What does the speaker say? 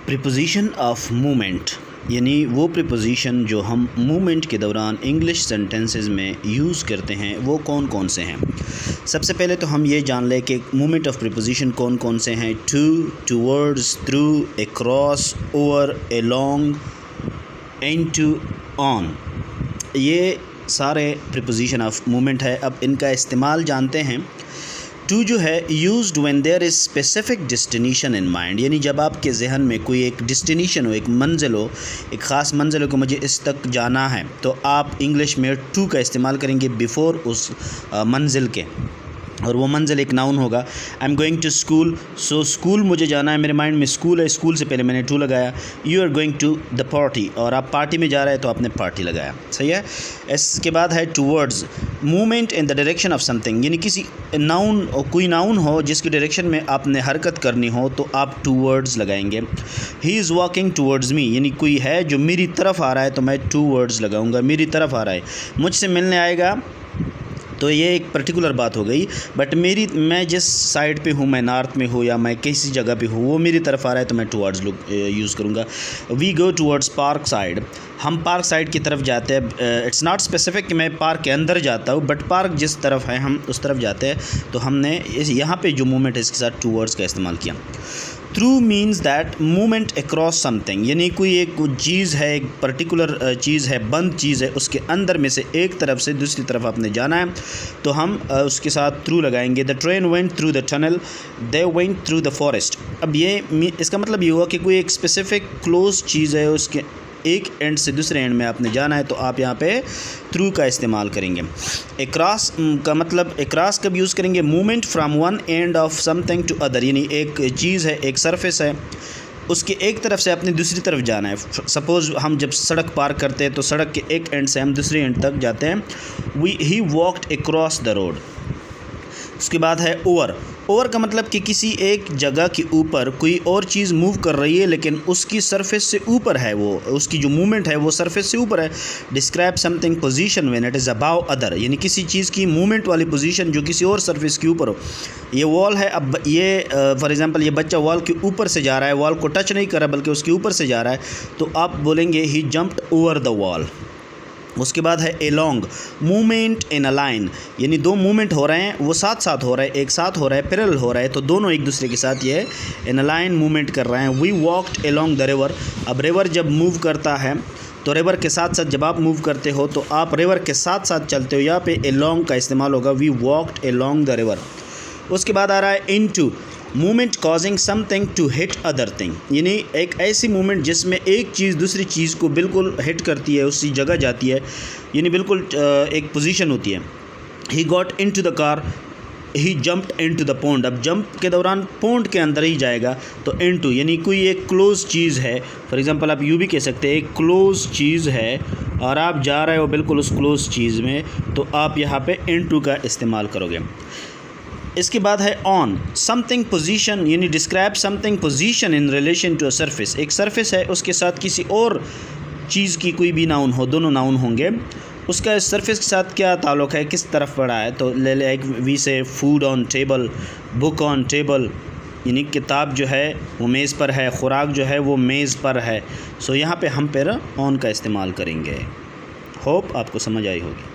Preposition of movement यानी वो preposition जो हम मूवमेंट के दौरान इंग्लिश सेंटेंसेस में यूज़ करते हैं वो कौन कौन से हैं। सबसे पहले तो हम ये जान लें कि मूवमेंट ऑफ प्रीपोजिशन कौन कौन से हैं। To, towards, through, across, over, along, into, on, ये सारे प्रीपोजिशन ऑफ मूवमेंट है। अब इनका इस्तेमाल जानते हैं। टू जो है used when there is specific destination in mind, यानी जब आपके जहन में कोई एक डेस्टिनेशन हो, एक मंजिल हो, एक ख़ास मंजिल हो कि मुझे इस तक जाना है, तो आप इंग्लिश में टू का इस्तेमाल करेंगे बिफ़ोर उस मंजिल के, और वो मंजिल एक नाउन होगा। I am going to school, so school मुझे जाना है, मेरे माइंड में स्कूल है, स्कूल से पहले मैंने टू लगाया। You are going to the party, और आप पार्टी में जा रहे हैं तो आपने पार्टी लगाया। सही है। इसके बाद है towards, movement in the direction of something, यानी किसी नाउन, कोई नाउन हो जिसकी डायरेक्शन में आपने हरकत करनी हो तो आप टूवर्ड्स लगाएंगे। He is walking towards me, यानी कोई है जो मेरी तरफ आ रहा है तो मैं टूवर्ड्स लगाऊंगा, मेरी तरफ आ रहा है, मुझसे मिलने आएगा तो ये एक पर्टिकुलर बात हो गई। बट मैं जिस साइड पे हूँ, मैं नॉर्थ में हूँ या मैं किसी जगह पे हूँ, वो मेरी तरफ आ रहा है तो मैं टूवर्ड्स यूज़ करूँगा। We go towards park side, हम पार्क साइड की तरफ जाते हैं। इट्स नॉट स्पेसिफिक कि मैं पार्क के अंदर जाता हूँ, बट पार्क जिस तरफ है हम उस तरफ जाते हैं, तो हमने यहाँ पे जो मूवमेंट है इसके साथ टूवर्ड्स का इस्तेमाल किया। Through means that movement across something, यानी कोई एक चीज़ है, एक पर्टिकुलर चीज़ है, बंद चीज़ है, उसके अंदर में से एक तरफ से दूसरी तरफ आपने जाना है तो हम उसके साथ थ्रू लगाएंगे। The train went through the tunnel, they went through the forest. अब ये इसका मतलब ये हुआ कि कोई एक स्पेसिफिक क्लोज चीज़ है, उसके एक एंड से दूसरे एंड में आपने जाना है तो आप यहाँ पे थ्रू का इस्तेमाल करेंगे। अक्रॉस का मतलब अक्रॉस कब यूज़ करेंगे, movement from one end of something to other, यानी एक चीज़ है, एक सरफेस है, उसके एक तरफ से अपनी दूसरी तरफ जाना है। सपोज़ हम जब सड़क पार करते हैं तो सड़क के एक एंड से हम दूसरे एंड तक जाते हैं। He walked across the road. उसके बाद है ओवर। ओवर का मतलब कि किसी एक जगह के ऊपर कोई और चीज़ मूव कर रही है लेकिन उसकी सरफेस से ऊपर है, वो उसकी जो मूवमेंट है वो सरफेस से ऊपर है। Describe something position when it is above other, यानी किसी चीज़ की मूवमेंट वाली पोजीशन जो किसी और सरफेस के ऊपर हो। ये वॉल है, अब ये फॉर एग्जांपल ये बच्चा वॉल के ऊपर से जा रहा है, वॉल को टच नहीं कर रहा बल्कि उसके ऊपर से जा रहा है, तो आप बोलेंगे ही जंप्ड ओवर द वॉल। उसके बाद है along, movement in a line, यानी दो मूवमेंट हो रहे हैं, वो साथ साथ हो रहे हैं, एक साथ हो रहा है, पैरेलल हो रहा है, तो दोनों एक दूसरे के साथ ये इन अ लाइन मूवमेंट कर रहे हैं। We walked along the river. अब रिवर जब मूव करता है तो रिवर के साथ साथ जब आप मूव करते हो तो आप रिवर के साथ साथ चलते हो, यहाँ पे एलोंग का इस्तेमाल होगा। We walked along the river. उसके बाद आ रहा है into, movement causing something to hit other thing, यानी एक ऐसी मूवमेंट जिसमें एक चीज़ दूसरी चीज़ को बिल्कुल हिट करती है, उसी जगह जाती है, यानी बिल्कुल एक पोजीशन होती है। He got into the car, he jumped into the pond. अब जंप के दौरान पॉन्ड के अंदर ही जाएगा तो इनटू, यानी कोई एक क्लोज चीज़ है। फॉर एग्जांपल आप यूँ भी कह सकते हैं एक क्लोज चीज़ है और आप जा रहे हो बिल्कुल उस क्लोज चीज़ में, तो आप यहाँ पे इनटू का इस्तेमाल करोगे। इसके बाद है ऑन, समथिंग पोजीशन, यानी describe something position in relation to a surface. एक सरफेस है उसके साथ किसी और चीज़ की कोई भी नाउन हो, दोनों नाउन होंगे, उसका इस सरफेस के साथ क्या ताल्लुक़ है, किस तरफ पड़ा है, तो ले ले एक वी से food on table, book on table, यानी किताब जो है वो मेज़ पर है, खुराक जो है वो मेज़ पर है। सो यहाँ पे हम ऑन का इस्तेमाल करेंगे। होप आपको समझ आई होगी।